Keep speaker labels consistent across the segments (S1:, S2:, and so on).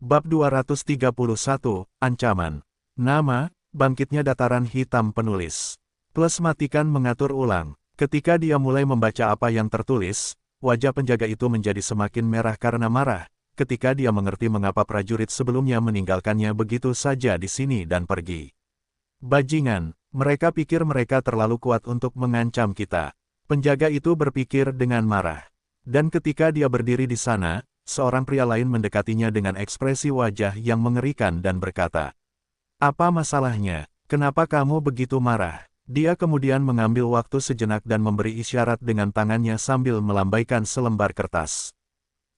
S1: Bab 231, Ancaman. Nama, bangkitnya dataran hitam penulis. Plus matikan mengatur ulang. Ketika dia mulai membaca apa yang tertulis, wajah penjaga itu menjadi semakin merah karena marah, ketika dia mengerti mengapa prajurit sebelumnya meninggalkannya begitu saja di sini dan pergi. Bajingan, mereka pikir mereka terlalu kuat untuk mengancam kita. Penjaga itu berpikir dengan marah. Dan ketika dia berdiri di sana, seorang pria lain mendekatinya dengan ekspresi wajah yang mengerikan dan berkata, "Apa masalahnya? Kenapa kamu begitu marah?" Dia kemudian mengambil waktu sejenak dan memberi isyarat dengan tangannya sambil melambaikan selembar kertas.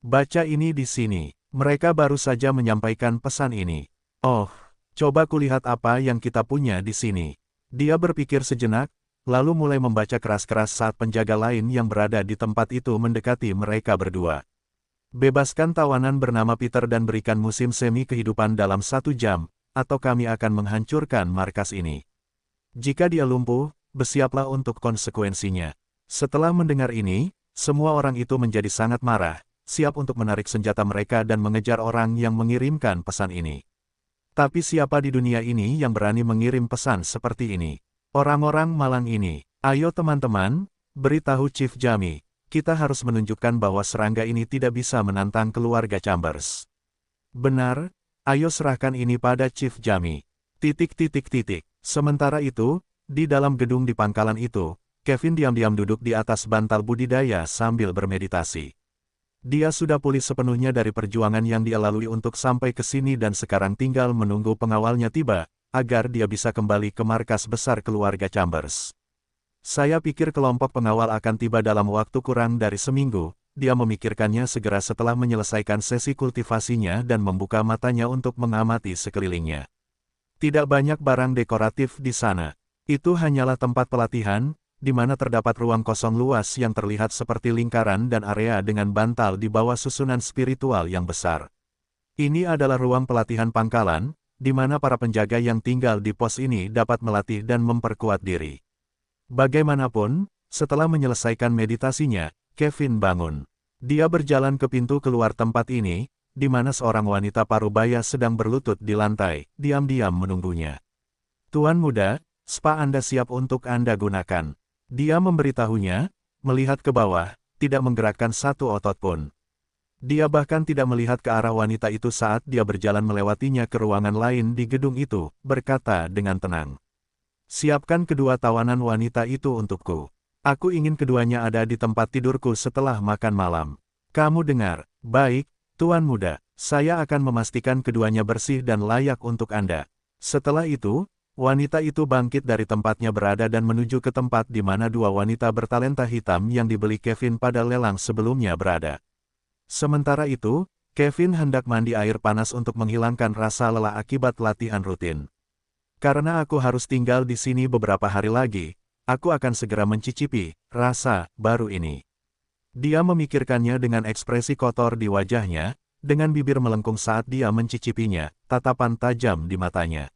S1: "Baca ini di sini. Mereka baru saja menyampaikan pesan ini. Oh, coba kulihat apa yang kita punya di sini." Dia berpikir sejenak, lalu mulai membaca keras-keras saat penjaga lain yang berada di tempat itu mendekati mereka berdua. "Bebaskan tawanan bernama Peter dan berikan musim semi kehidupan dalam 1 jam, atau kami akan menghancurkan markas ini. Jika dia lumpuh, bersiaplah untuk konsekuensinya." Setelah mendengar ini, semua orang itu menjadi sangat marah, siap untuk menarik senjata mereka dan mengejar orang yang mengirimkan pesan ini. Tapi siapa di dunia ini yang berani mengirim pesan seperti ini? Orang-orang malang ini. Ayo teman-teman, beritahu Chief Jami. Kita harus menunjukkan bahwa serangga ini tidak bisa menantang keluarga Chambers. Benar, ayo serahkan ini pada Chief Jami. Sementara itu, di dalam gedung di pangkalan itu, Kevin diam-diam duduk di atas bantal budidaya sambil bermeditasi. Dia sudah pulih sepenuhnya dari perjuangan yang dia lalui untuk sampai ke sini dan sekarang tinggal menunggu pengawalnya tiba, agar dia bisa kembali ke markas besar keluarga Chambers. "Saya pikir kelompok pengawal akan tiba dalam waktu kurang dari seminggu," dia memikirkannya segera setelah menyelesaikan sesi kultivasinya dan membuka matanya untuk mengamati sekelilingnya. Tidak banyak barang dekoratif di sana. Itu hanyalah tempat pelatihan, di mana terdapat ruang kosong luas yang terlihat seperti lingkaran dan area dengan bantal di bawah susunan spiritual yang besar. Ini adalah ruang pelatihan pangkalan, di mana para penjaga yang tinggal di pos ini dapat melatih dan memperkuat diri. Bagaimanapun, setelah menyelesaikan meditasinya, Kevin bangun. Dia berjalan ke pintu keluar tempat ini, di mana seorang wanita parubaya sedang berlutut di lantai, diam-diam menunggunya. "Tuan muda, spa Anda siap untuk Anda gunakan." Dia memberitahunya, melihat ke bawah, tidak menggerakkan satu otot pun. Dia bahkan tidak melihat ke arah wanita itu saat dia berjalan melewatinya ke ruangan lain di gedung itu, berkata dengan tenang, "Siapkan kedua tawanan wanita itu untukku. Aku ingin keduanya ada di tempat tidurku setelah makan malam." "Kamu dengar, baik, Tuan muda, saya akan memastikan keduanya bersih dan layak untuk Anda." Setelah itu, wanita itu bangkit dari tempatnya berada dan menuju ke tempat di mana dua wanita bertalenta hitam yang dibeli Kevin pada lelang sebelumnya berada. Sementara itu, Kevin hendak mandi air panas untuk menghilangkan rasa lelah akibat latihan rutin. "Karena aku harus tinggal di sini beberapa hari lagi, aku akan segera mencicipi rasa baru ini." Dia memikirkannya dengan ekspresi kotor di wajahnya, dengan bibir melengkung saat dia mencicipinya, tatapan tajam di matanya.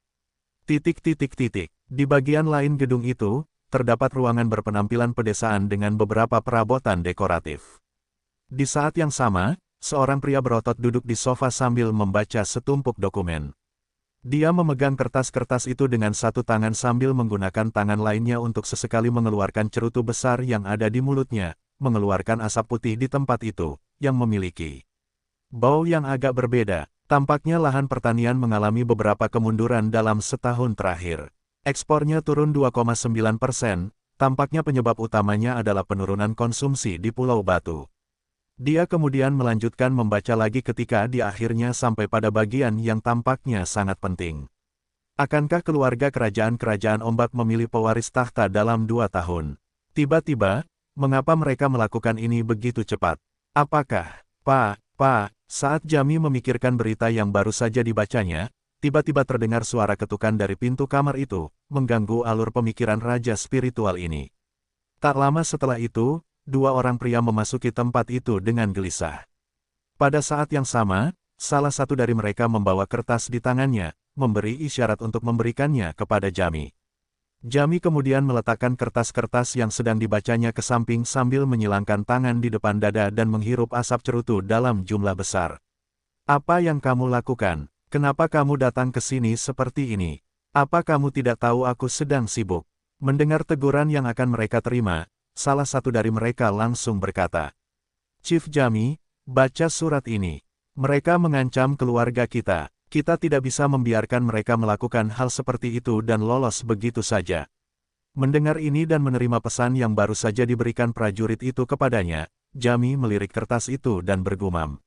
S1: Di bagian lain gedung itu, terdapat ruangan berpenampilan pedesaan dengan beberapa perabotan dekoratif. Di saat yang sama, seorang pria berotot duduk di sofa sambil membaca setumpuk dokumen. Dia memegang kertas-kertas itu dengan satu tangan sambil menggunakan tangan lainnya untuk sesekali mengeluarkan cerutu besar yang ada di mulutnya, mengeluarkan asap putih di tempat itu, yang memiliki bau yang agak berbeda. Tampaknya lahan pertanian mengalami beberapa kemunduran dalam setahun terakhir. Ekspornya turun 2,9%, tampaknya penyebab utamanya adalah penurunan konsumsi di Pulau Batu. Dia kemudian melanjutkan membaca lagi ketika di akhirnya sampai pada bagian yang tampaknya sangat penting. Akankah keluarga kerajaan-kerajaan ombak memilih pewaris tahta dalam 2 tahun? Tiba-tiba, mengapa mereka melakukan ini begitu cepat? Apakah, Pak, saat Jami memikirkan berita yang baru saja dibacanya, tiba-tiba terdengar suara ketukan dari pintu kamar itu, mengganggu alur pemikiran raja spiritual ini. Tak lama setelah itu, dua orang pria memasuki tempat itu dengan gelisah. Pada saat yang sama, salah satu dari mereka membawa kertas di tangannya, memberi isyarat untuk memberikannya kepada Jami. Jami kemudian meletakkan kertas-kertas yang sedang dibacanya ke samping sambil menyilangkan tangan di depan dada dan menghirup asap cerutu dalam jumlah besar. Apa yang kamu lakukan? Kenapa kamu datang ke sini seperti ini? Apa kamu tidak tahu aku sedang sibuk? Mendengar teguran yang akan mereka terima, salah satu dari mereka langsung berkata, Chief Jami, baca surat ini. Mereka mengancam keluarga kita. Kita tidak bisa membiarkan mereka melakukan hal seperti itu dan lolos begitu saja. Mendengar ini dan menerima pesan yang baru saja diberikan prajurit itu kepadanya, Jami melirik kertas itu dan bergumam.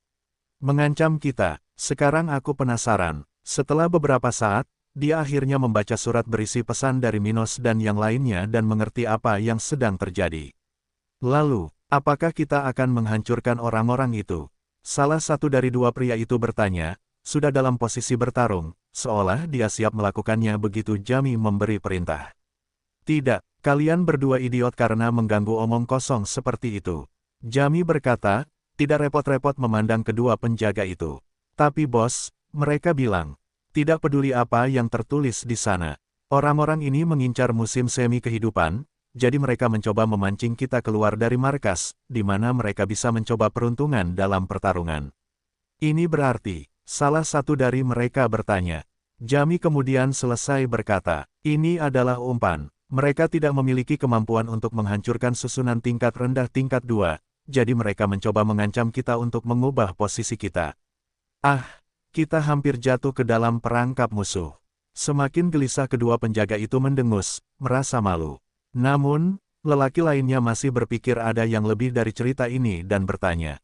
S1: Mengancam kita, sekarang aku penasaran. Setelah beberapa saat, dia akhirnya membaca surat berisi pesan dari Minos dan yang lainnya dan mengerti apa yang sedang terjadi. Lalu, apakah kita akan menghancurkan orang-orang itu? Salah satu dari dua pria itu bertanya, sudah dalam posisi bertarung, seolah dia siap melakukannya begitu Jami memberi perintah. Tidak, kalian berdua idiot karena mengganggu omong kosong seperti itu. Jami berkata, tidak repot-repot memandang kedua penjaga itu. Tapi bos, mereka bilang, tidak peduli apa yang tertulis di sana. Orang-orang ini mengincar musim semi kehidupan, jadi mereka mencoba memancing kita keluar dari markas, di mana mereka bisa mencoba peruntungan dalam pertarungan. Ini berarti, salah satu dari mereka bertanya. Jami kemudian selesai berkata, ini adalah umpan. Mereka tidak memiliki kemampuan untuk menghancurkan susunan tingkat rendah tingkat 2. Jadi mereka mencoba mengancam kita untuk mengubah posisi kita. Ah, kita hampir jatuh ke dalam perangkap musuh. Semakin gelisah kedua penjaga itu mendengus, merasa malu. Namun, lelaki lainnya masih berpikir ada yang lebih dari cerita ini dan bertanya.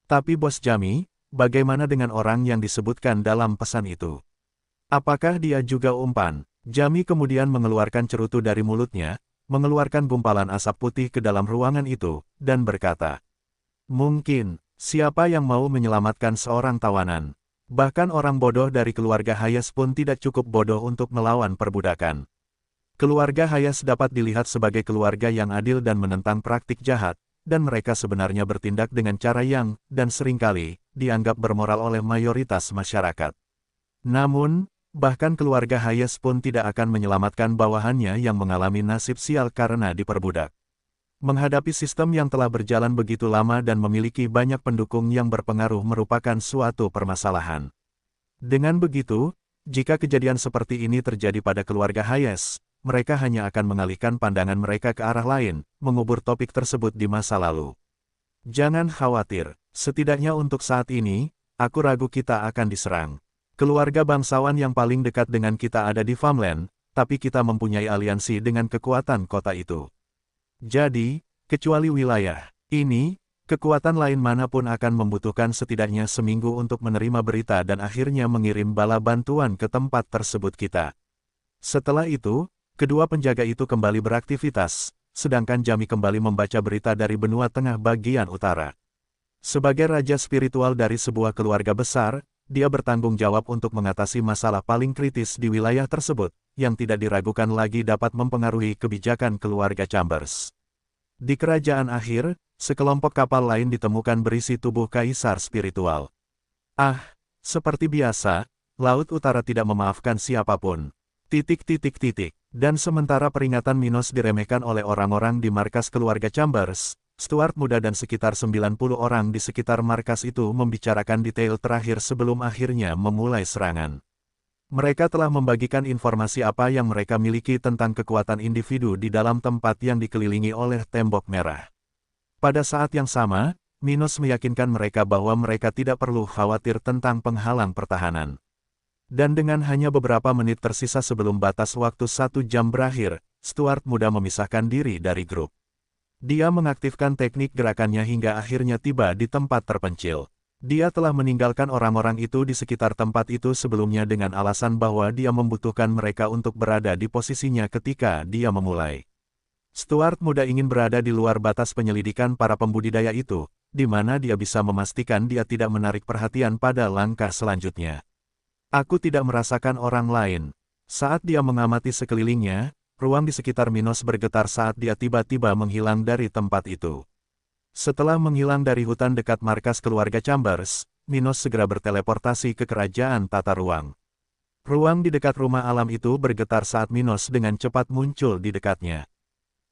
S1: Tapi Bos Jami, bagaimana dengan orang yang disebutkan dalam pesan itu? Apakah dia juga umpan? Jami kemudian mengeluarkan cerutu dari mulutnya, mengeluarkan gumpalan asap putih ke dalam ruangan itu, dan berkata, mungkin, siapa yang mau menyelamatkan seorang tawanan? Bahkan orang bodoh dari keluarga Hayes pun tidak cukup bodoh untuk melawan perbudakan. Keluarga Hayes dapat dilihat sebagai keluarga yang adil dan menentang praktik jahat, dan mereka sebenarnya bertindak dengan cara yang, dan seringkali, dianggap bermoral oleh mayoritas masyarakat. Namun, bahkan keluarga Hayes pun tidak akan menyelamatkan bawahannya yang mengalami nasib sial karena diperbudak. Menghadapi sistem yang telah berjalan begitu lama dan memiliki banyak pendukung yang berpengaruh merupakan suatu permasalahan. Dengan begitu, jika kejadian seperti ini terjadi pada keluarga Hayes, mereka hanya akan mengalihkan pandangan mereka ke arah lain, mengubur topik tersebut di masa lalu. Jangan khawatir, setidaknya untuk saat ini, aku ragu kita akan diserang. Keluarga bangsawan yang paling dekat dengan kita ada di Farmland, tapi kita mempunyai aliansi dengan kekuatan kota itu. Jadi, kecuali wilayah ini, kekuatan lain manapun akan membutuhkan setidaknya seminggu untuk menerima berita dan akhirnya mengirim bala bantuan ke tempat tersebut kita. Setelah itu, kedua penjaga itu kembali beraktivitas, sedangkan Jami kembali membaca berita dari benua tengah bagian utara. Sebagai raja spiritual dari sebuah keluarga besar, dia bertanggung jawab untuk mengatasi masalah paling kritis di wilayah tersebut, yang tidak diragukan lagi dapat mempengaruhi kebijakan keluarga Chambers. Di kerajaan akhir, sekelompok kapal lain ditemukan berisi tubuh kaisar spiritual. Ah, seperti biasa, Laut Utara tidak memaafkan siapapun. ... Dan sementara peringatan Minos diremehkan oleh orang-orang di markas keluarga Chambers, Stuart muda dan sekitar 90 orang di sekitar markas itu membicarakan detail terakhir sebelum akhirnya memulai serangan. Mereka telah membagikan informasi apa yang mereka miliki tentang kekuatan individu di dalam tempat yang dikelilingi oleh tembok merah. Pada saat yang sama, Minos meyakinkan mereka bahwa mereka tidak perlu khawatir tentang penghalang pertahanan. Dan dengan hanya beberapa menit tersisa sebelum batas waktu 1 jam berakhir, Stuart muda memisahkan diri dari grup. Dia mengaktifkan teknik gerakannya hingga akhirnya tiba di tempat terpencil. Dia telah meninggalkan orang-orang itu di sekitar tempat itu sebelumnya dengan alasan bahwa dia membutuhkan mereka untuk berada di posisinya ketika dia memulai. Stuart muda ingin berada di luar batas penyelidikan para pembudidaya itu, di mana dia bisa memastikan dia tidak menarik perhatian pada langkah selanjutnya. Aku tidak merasakan orang lain. Saat dia mengamati sekelilingnya, ruang di sekitar Minos bergetar saat dia tiba-tiba menghilang dari tempat itu. Setelah menghilang dari hutan dekat markas keluarga Chambers, Minos segera berteleportasi ke kerajaan tata ruang. Ruang di dekat rumah alam itu bergetar saat Minos dengan cepat muncul di dekatnya.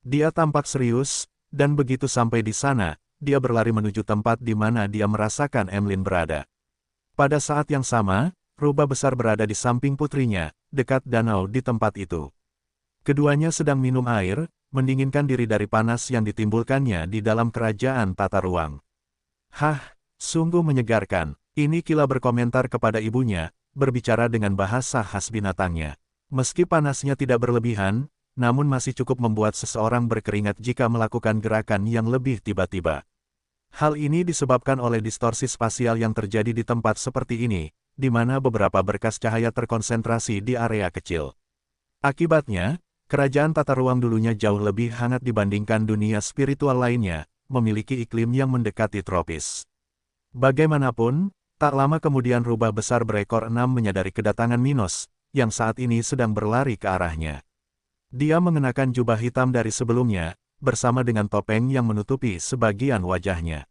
S1: Dia tampak serius, dan begitu sampai di sana, dia berlari menuju tempat di mana dia merasakan Emlyn berada. Pada saat yang sama, rubah besar berada di samping putrinya, dekat danau di tempat itu. Keduanya sedang minum air, mendinginkan diri dari panas yang ditimbulkannya di dalam kerajaan tata ruang. Hah, sungguh menyegarkan. Ini Kila berkomentar kepada ibunya, berbicara dengan bahasa khas binatangnya. Meski panasnya tidak berlebihan, namun masih cukup membuat seseorang berkeringat jika melakukan gerakan yang lebih tiba-tiba. Hal ini disebabkan oleh distorsi spasial yang terjadi di tempat seperti ini, di mana beberapa berkas cahaya terkonsentrasi di area kecil. Akibatnya, kerajaan tata ruang dulunya jauh lebih hangat dibandingkan dunia spiritual lainnya, memiliki iklim yang mendekati tropis. Bagaimanapun, tak lama kemudian rubah besar berekor 6 menyadari kedatangan Minos, yang saat ini sedang berlari ke arahnya. Dia mengenakan jubah hitam dari sebelumnya, bersama dengan topeng yang menutupi sebagian wajahnya.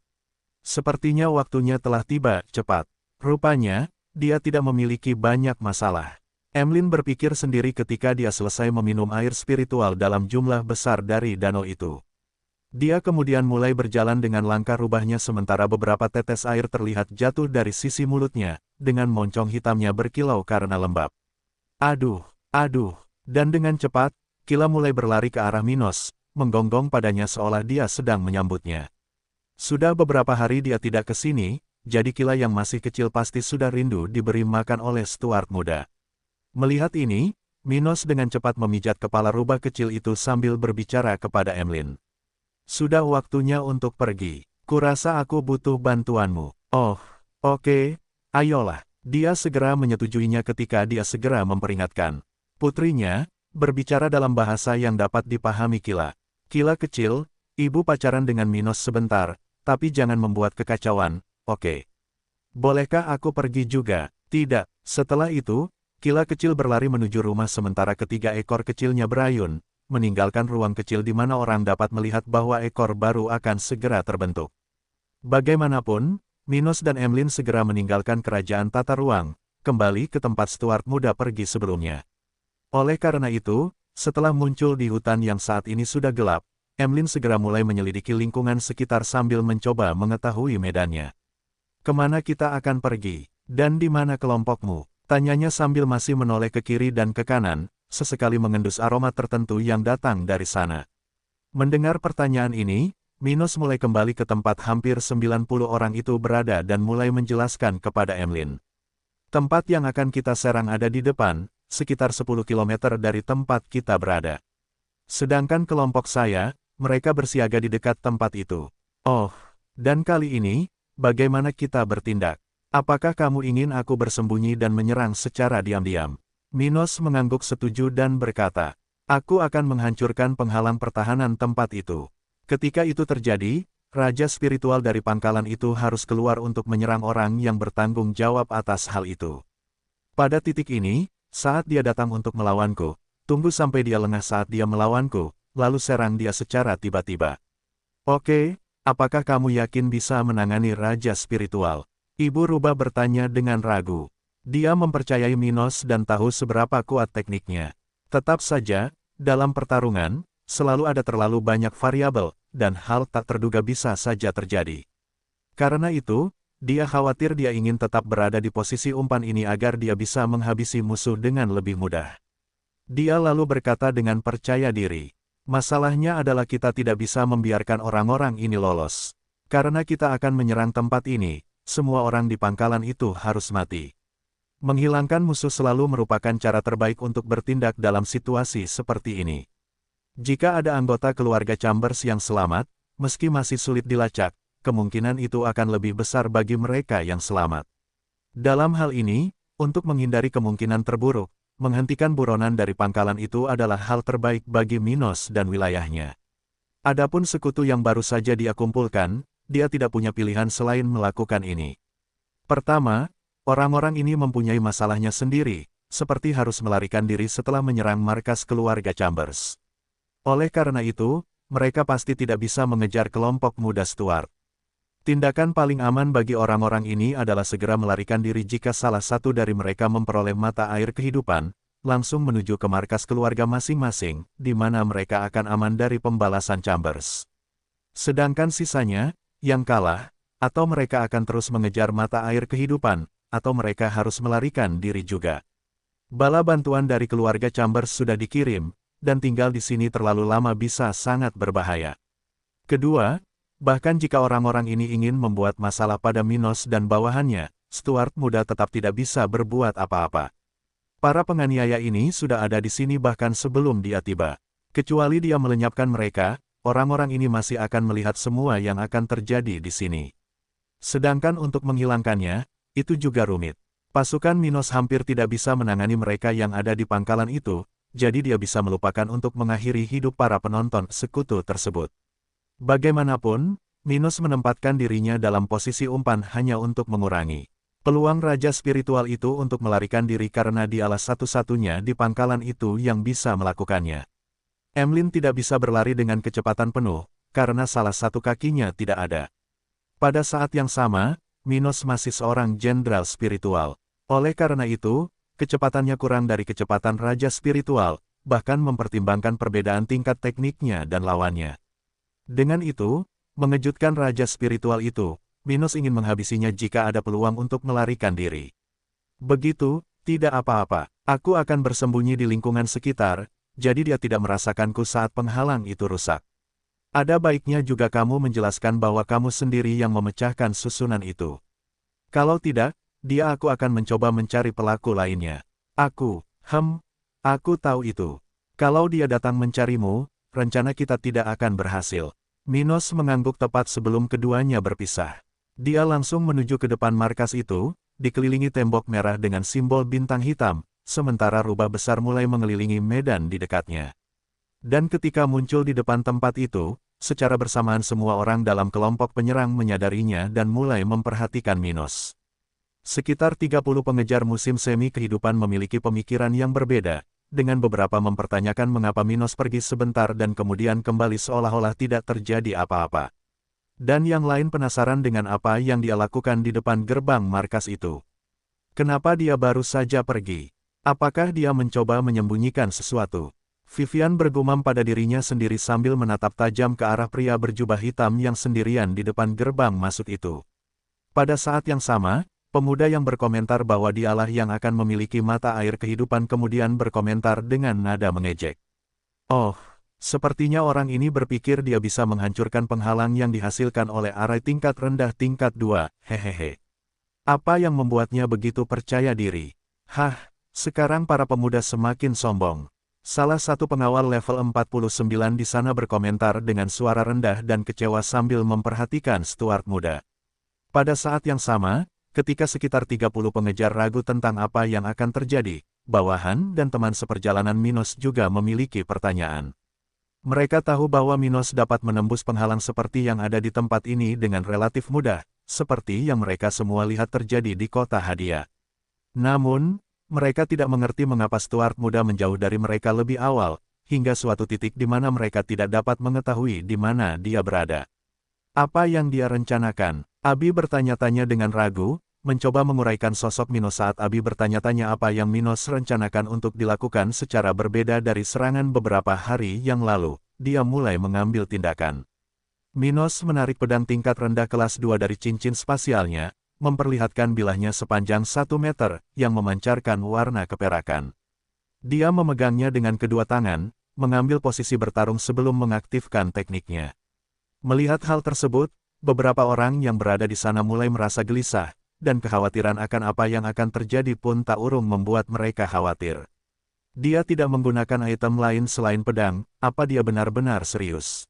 S1: Sepertinya waktunya telah tiba, cepat. Rupanya, dia tidak memiliki banyak masalah. Emlyn berpikir sendiri ketika dia selesai meminum air spiritual dalam jumlah besar dari danau itu. Dia kemudian mulai berjalan dengan langkah rubahnya sementara beberapa tetes air terlihat jatuh dari sisi mulutnya, dengan moncong hitamnya berkilau karena lembab. Aduh, aduh, dan dengan cepat, Kila mulai berlari ke arah Minos, menggonggong padanya seolah dia sedang menyambutnya. Sudah beberapa hari dia tidak ke sini, jadi Kila yang masih kecil pasti sudah rindu diberi makan oleh Stuart muda. Melihat ini, Minos dengan cepat memijat kepala rubah kecil itu sambil berbicara kepada Emlyn. Sudah waktunya untuk pergi. Kurasa aku butuh bantuanmu. Oh, oke, ayolah. Dia segera menyetujuinya ketika dia segera memperingatkan. Putrinya, berbicara dalam bahasa yang dapat dipahami Kila. Kila kecil, ibu pacaran dengan Minos sebentar, tapi jangan membuat kekacauan, oke? Bolehkah aku pergi juga? Tidak. Setelah itu, Kila kecil berlari menuju rumah sementara ketiga ekor kecilnya berayun, meninggalkan ruang kecil di mana orang dapat melihat bahwa ekor baru akan segera terbentuk. Bagaimanapun, Minos dan Emlyn segera meninggalkan kerajaan tata ruang, kembali ke tempat Stuart muda pergi sebelumnya. Oleh karena itu, setelah muncul di hutan yang saat ini sudah gelap, Emlyn segera mulai menyelidiki lingkungan sekitar sambil mencoba mengetahui medannya. Kemana kita akan pergi? Dan di mana kelompokmu? Tanyanya sambil masih menoleh ke kiri dan ke kanan, sesekali mengendus aroma tertentu yang datang dari sana. Mendengar pertanyaan ini, Minos mulai kembali ke tempat hampir 90 orang itu berada dan mulai menjelaskan kepada Emlyn. Tempat yang akan kita serang ada di depan, sekitar 10 km dari tempat kita berada. Sedangkan kelompok saya, mereka bersiaga di dekat tempat itu. Oh, dan kali ini, bagaimana kita bertindak? Apakah kamu ingin aku bersembunyi dan menyerang secara diam-diam? Minos mengangguk setuju dan berkata, aku akan menghancurkan penghalang pertahanan tempat itu. Ketika itu terjadi, Raja Spiritual dari pangkalan itu harus keluar untuk menyerang orang yang bertanggung jawab atas hal itu. Pada titik ini, saat dia datang untuk melawanku, tunggu sampai dia lengah saat dia melawanku, lalu serang dia secara tiba-tiba. Oke, apakah kamu yakin bisa menangani Raja Spiritual? Ibu rubah bertanya dengan ragu. Dia mempercayai Minos dan tahu seberapa kuat tekniknya. Tetap saja, dalam pertarungan, selalu ada terlalu banyak variabel, dan hal tak terduga bisa saja terjadi. Karena itu, dia khawatir dia ingin tetap berada di posisi umpan ini agar dia bisa menghabisi musuh dengan lebih mudah. Dia lalu berkata dengan percaya diri, masalahnya adalah kita tidak bisa membiarkan orang-orang ini lolos. Karena kita akan menyerang tempat ini, semua orang di pangkalan itu harus mati. Menghilangkan musuh selalu merupakan cara terbaik untuk bertindak dalam situasi seperti ini. Jika ada anggota keluarga Chambers yang selamat, meski masih sulit dilacak, kemungkinan itu akan lebih besar bagi mereka yang selamat. Dalam hal ini, untuk menghindari kemungkinan terburuk, menghentikan buronan dari pangkalan itu adalah hal terbaik bagi Minos dan wilayahnya. Adapun sekutu yang baru saja dia kumpulkan, dia tidak punya pilihan selain melakukan ini. Pertama, orang-orang ini mempunyai masalahnya sendiri, seperti harus melarikan diri setelah menyerang markas keluarga Chambers. Oleh karena itu, mereka pasti tidak bisa mengejar kelompok muda Stuart. Tindakan paling aman bagi orang-orang ini adalah segera melarikan diri jika salah satu dari mereka memperoleh mata air kehidupan, langsung menuju ke markas keluarga masing-masing, di mana mereka akan aman dari pembalasan Chambers. Sedangkan sisanya, yang kalah, atau mereka akan terus mengejar mata air kehidupan, atau mereka harus melarikan diri juga. Bala bantuan dari keluarga Chambers sudah dikirim, dan tinggal di sini terlalu lama bisa sangat berbahaya. Kedua, bahkan jika orang-orang ini ingin membuat masalah pada Minos dan bawahannya, Stuart muda tetap tidak bisa berbuat apa-apa. Para penganiaya ini sudah ada di sini bahkan sebelum dia tiba. Kecuali dia melenyapkan mereka, orang-orang ini masih akan melihat semua yang akan terjadi di sini. Sedangkan untuk menghilangkannya, itu juga rumit. Pasukan Minos hampir tidak bisa menangani mereka yang ada di pangkalan itu, jadi dia bisa melupakan untuk mengakhiri hidup para penonton sekutu tersebut. Bagaimanapun, Minos menempatkan dirinya dalam posisi umpan hanya untuk mengurangi peluang Raja Spiritual itu untuk melarikan diri karena dialah satu-satunya di pangkalan itu yang bisa melakukannya. Emlyn tidak bisa berlari dengan kecepatan penuh, karena salah satu kakinya tidak ada. Pada saat yang sama, Minos masih seorang jenderal spiritual. Oleh karena itu, kecepatannya kurang dari kecepatan Raja Spiritual, bahkan mempertimbangkan perbedaan tingkat tekniknya dan lawannya. Dengan itu, mengejutkan Raja Spiritual itu, Minos ingin menghabisinya jika ada peluang untuk melarikan diri. Begitu, tidak apa-apa, aku akan bersembunyi di lingkungan sekitar, jadi dia tidak merasakanku saat penghalang itu rusak. Ada baiknya juga kamu menjelaskan bahwa kamu sendiri yang memecahkan susunan itu. Kalau tidak, aku akan mencoba mencari pelaku lainnya. Aku tahu itu. Kalau dia datang mencarimu, rencana kita tidak akan berhasil. Minos mengangguk tepat sebelum keduanya berpisah. Dia langsung menuju ke depan markas itu, dikelilingi tembok merah dengan simbol bintang hitam, sementara rubah besar mulai mengelilingi medan di dekatnya. Dan ketika muncul di depan tempat itu, secara bersamaan semua orang dalam kelompok penyerang menyadarinya dan mulai memperhatikan Minos. Sekitar 30 pengejar musim semi kehidupan memiliki pemikiran yang berbeda, dengan beberapa mempertanyakan mengapa Minos pergi sebentar dan kemudian kembali seolah-olah tidak terjadi apa-apa. Dan yang lain penasaran dengan apa yang dia lakukan di depan gerbang markas itu. Kenapa dia baru saja pergi? Apakah dia mencoba menyembunyikan sesuatu? Vivian bergumam pada dirinya sendiri sambil menatap tajam ke arah pria berjubah hitam yang sendirian di depan gerbang masuk itu. Pada saat yang sama, pemuda yang berkomentar bahwa dialah yang akan memiliki mata air kehidupan kemudian berkomentar dengan nada mengejek. Oh, sepertinya orang ini berpikir dia bisa menghancurkan penghalang yang dihasilkan oleh arai tingkat rendah tingkat 2, hehehe. Apa yang membuatnya begitu percaya diri? Hah, sekarang para pemuda semakin sombong. Salah satu pengawal level 49 di sana berkomentar dengan suara rendah dan kecewa sambil memperhatikan Stuart muda. Pada saat yang sama, ketika sekitar 30 pengejar ragu tentang apa yang akan terjadi, bawahan dan teman seperjalanan Minos juga memiliki pertanyaan. Mereka tahu bahwa Minos dapat menembus penghalang seperti yang ada di tempat ini dengan relatif mudah, seperti yang mereka semua lihat terjadi di kota Hadia. Namun, mereka tidak mengerti mengapa Stuart muda menjauh dari mereka lebih awal, hingga suatu titik di mana mereka tidak dapat mengetahui di mana dia berada. Apa yang dia rencanakan? Abi bertanya-tanya dengan ragu, mencoba menguraikan sosok Minos saat Abi bertanya-tanya apa yang Minos rencanakan untuk dilakukan secara berbeda dari serangan beberapa hari yang lalu. Dia mulai mengambil tindakan. Minos menarik pedang tingkat rendah kelas 2 dari cincin spasialnya, memperlihatkan bilahnya sepanjang 1 meter, yang memancarkan warna keperakan. Dia memegangnya dengan kedua tangan, mengambil posisi bertarung sebelum mengaktifkan tekniknya. Melihat hal tersebut, beberapa orang yang berada di sana mulai merasa gelisah, dan kekhawatiran akan apa yang akan terjadi pun tak urung membuat mereka khawatir. Dia tidak menggunakan item lain selain pedang, apa dia benar-benar serius?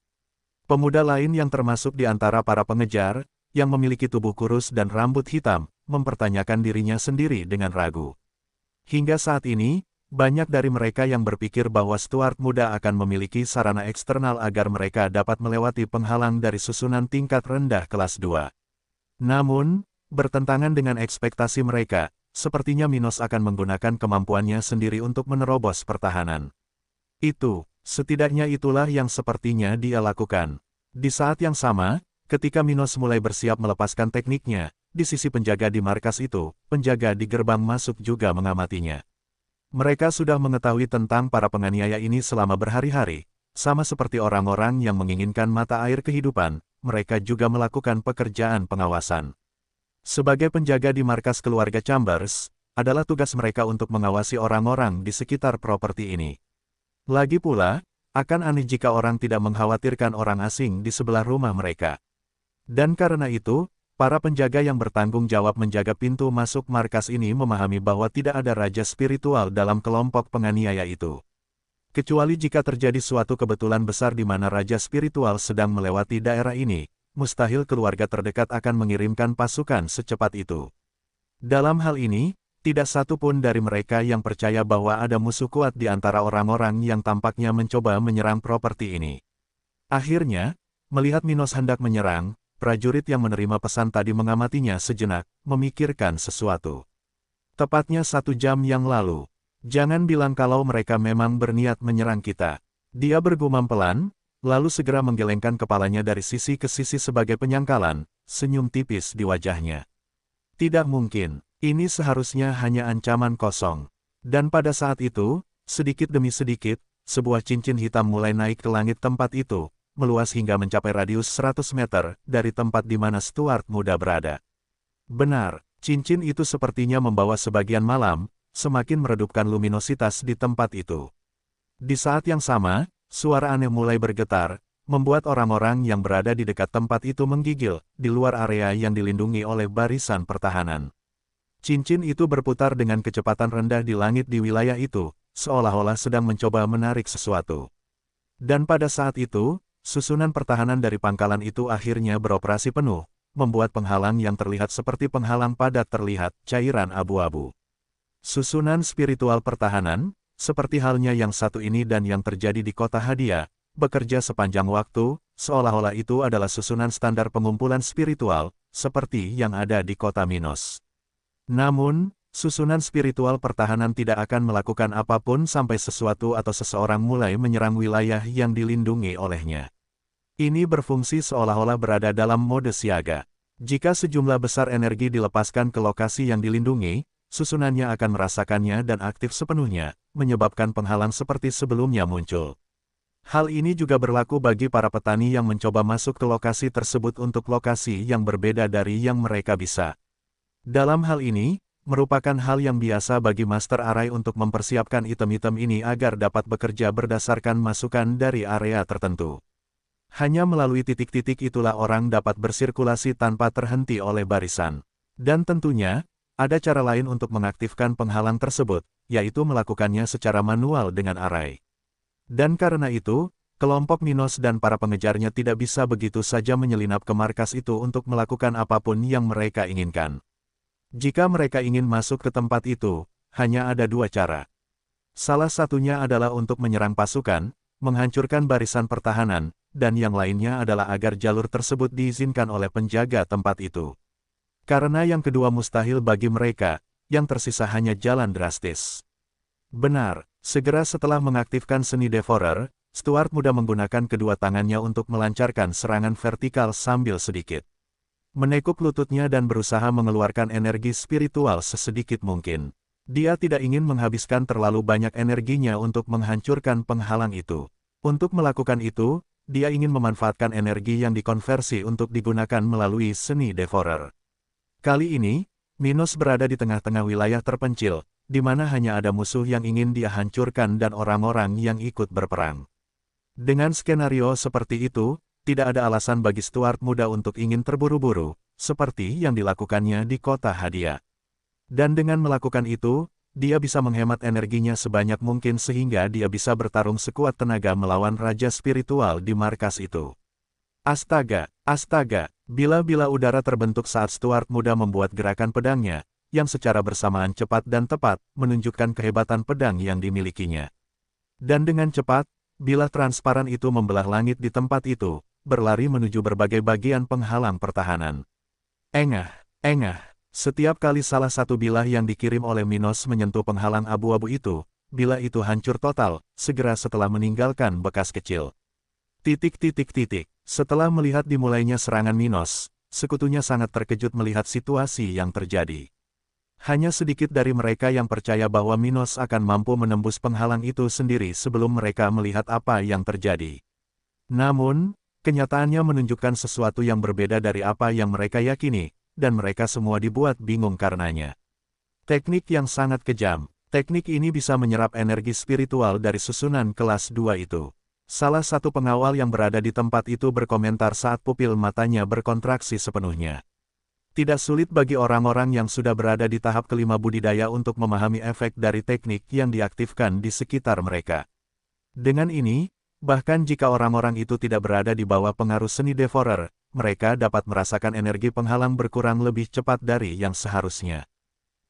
S1: Pemuda lain yang termasuk di antara para pengejar, yang memiliki tubuh kurus dan rambut hitam, mempertanyakan dirinya sendiri dengan ragu. Hingga saat ini, banyak dari mereka yang berpikir bahwa Stuart muda akan memiliki sarana eksternal agar mereka dapat melewati penghalang dari susunan tingkat rendah kelas 2. Namun, bertentangan dengan ekspektasi mereka, sepertinya Minos akan menggunakan kemampuannya sendiri untuk menerobos pertahanan. Setidaknya itulah yang sepertinya dia lakukan. Di saat yang sama, ketika Minos mulai bersiap melepaskan tekniknya, di sisi penjaga di markas itu, penjaga di gerbang masuk juga mengamatinya. Mereka sudah mengetahui tentang para penganiaya ini selama berhari-hari, sama seperti orang-orang yang menginginkan mata air kehidupan, mereka juga melakukan pekerjaan pengawasan. Sebagai penjaga di markas keluarga Chambers, adalah tugas mereka untuk mengawasi orang-orang di sekitar properti ini. Lagi pula, akan aneh jika orang tidak mengkhawatirkan orang asing di sebelah rumah mereka. Dan karena itu, para penjaga yang bertanggung jawab menjaga pintu masuk markas ini memahami bahwa tidak ada raja spiritual dalam kelompok penganiaya itu. Kecuali jika terjadi suatu kebetulan besar di mana raja spiritual sedang melewati daerah ini, mustahil keluarga terdekat akan mengirimkan pasukan secepat itu. Dalam hal ini, tidak satu pun dari mereka yang percaya bahwa ada musuh kuat di antara orang-orang yang tampaknya mencoba menyerang properti ini. Akhirnya, melihat Minos hendak menyerang, prajurit yang menerima pesan tadi mengamatinya sejenak, memikirkan sesuatu. Tepatnya 1 jam yang lalu. Jangan bilang kalau mereka memang berniat menyerang kita. Dia bergumam pelan, lalu segera menggelengkan kepalanya dari sisi ke sisi sebagai penyangkalan, senyum tipis di wajahnya. Tidak mungkin, ini seharusnya hanya ancaman kosong. Dan pada saat itu, sedikit demi sedikit, sebuah cincin hitam mulai naik ke langit tempat itu, meluas hingga mencapai radius 100 meter dari tempat di mana Stuart muda berada. Benar, cincin itu sepertinya membawa sebagian malam, semakin meredupkan luminositas di tempat itu. Di saat yang sama, suara aneh mulai bergetar, membuat orang-orang yang berada di dekat tempat itu menggigil, di luar area yang dilindungi oleh barisan pertahanan. Cincin itu berputar dengan kecepatan rendah di langit di wilayah itu, seolah-olah sedang mencoba menarik sesuatu. Dan pada saat itu, susunan pertahanan dari pangkalan itu akhirnya beroperasi penuh, membuat penghalang yang terlihat seperti penghalang padat terlihat cairan abu-abu. Susunan spiritual pertahanan, seperti halnya yang satu ini dan yang terjadi di kota Hadia, bekerja sepanjang waktu, seolah-olah itu adalah susunan standar pengumpulan spiritual, seperti yang ada di kota Minos. Namun, susunan spiritual pertahanan tidak akan melakukan apapun sampai sesuatu atau seseorang mulai menyerang wilayah yang dilindungi olehnya. Ini berfungsi seolah-olah berada dalam mode siaga. Jika sejumlah besar energi dilepaskan ke lokasi yang dilindungi, susunannya akan merasakannya dan aktif sepenuhnya, menyebabkan penghalang seperti sebelumnya muncul. Hal ini juga berlaku bagi para petani yang mencoba masuk ke lokasi tersebut untuk lokasi yang berbeda dari yang mereka bisa. Dalam hal ini, merupakan hal yang biasa bagi Master Arai untuk mempersiapkan item-item ini agar dapat bekerja berdasarkan masukan dari area tertentu. Hanya melalui titik-titik itulah orang dapat bersirkulasi tanpa terhenti oleh barisan. Dan tentunya, ada cara lain untuk mengaktifkan penghalang tersebut, yaitu melakukannya secara manual dengan arai. Dan karena itu, kelompok Minos dan para pengejarnya tidak bisa begitu saja menyelinap ke markas itu untuk melakukan apapun yang mereka inginkan. Jika mereka ingin masuk ke tempat itu, hanya ada 2 cara. Salah satunya adalah untuk menyerang pasukan, menghancurkan barisan pertahanan, dan yang lainnya adalah agar jalur tersebut diizinkan oleh penjaga tempat itu. Karena yang kedua mustahil bagi mereka, yang tersisa hanya jalan drastis. Benar, segera setelah mengaktifkan seni Devourer, Stuart muda menggunakan kedua tangannya untuk melancarkan serangan vertikal sambil sedikit menekuk lututnya dan berusaha mengeluarkan energi spiritual sesedikit mungkin. Dia tidak ingin menghabiskan terlalu banyak energinya untuk menghancurkan penghalang itu. Untuk melakukan itu, dia ingin memanfaatkan energi yang dikonversi untuk digunakan melalui seni Devourer. Kali ini, Minos berada di tengah-tengah wilayah terpencil, di mana hanya ada musuh yang ingin dia hancurkan dan orang-orang yang ikut berperang. Dengan skenario seperti itu, tidak ada alasan bagi Stuart muda untuk ingin terburu-buru, seperti yang dilakukannya di kota Hadia. Dan dengan melakukan itu, dia bisa menghemat energinya sebanyak mungkin sehingga dia bisa bertarung sekuat tenaga melawan raja spiritual di markas itu. Astaga, astaga, bila-bila udara terbentuk saat Stuart muda membuat gerakan pedangnya, yang secara bersamaan cepat dan tepat, menunjukkan kehebatan pedang yang dimilikinya. Dan dengan cepat, bilah transparan itu membelah langit di tempat itu, berlari menuju berbagai bagian penghalang pertahanan. Engah, engah, setiap kali salah satu bilah yang dikirim oleh Minos menyentuh penghalang abu-abu itu, bilah itu hancur total, segera setelah meninggalkan bekas kecil. Setelah melihat dimulainya serangan Minos, sekutunya sangat terkejut melihat situasi yang terjadi. Hanya sedikit dari mereka yang percaya bahwa Minos akan mampu menembus penghalang itu sendiri sebelum mereka melihat apa yang terjadi. Namun, kenyataannya menunjukkan sesuatu yang berbeda dari apa yang mereka yakini, dan mereka semua dibuat bingung karenanya. Teknik yang sangat kejam. Teknik ini bisa menyerap energi spiritual dari susunan kelas 2 itu. Salah satu pengawal yang berada di tempat itu berkomentar saat pupil matanya berkontraksi sepenuhnya. Tidak sulit bagi orang-orang yang sudah berada di tahap kelima budidaya untuk memahami efek dari teknik yang diaktifkan di sekitar mereka. Dengan ini, bahkan jika orang-orang itu tidak berada di bawah pengaruh seni devourer, mereka dapat merasakan energi penghalang berkurang lebih cepat dari yang seharusnya.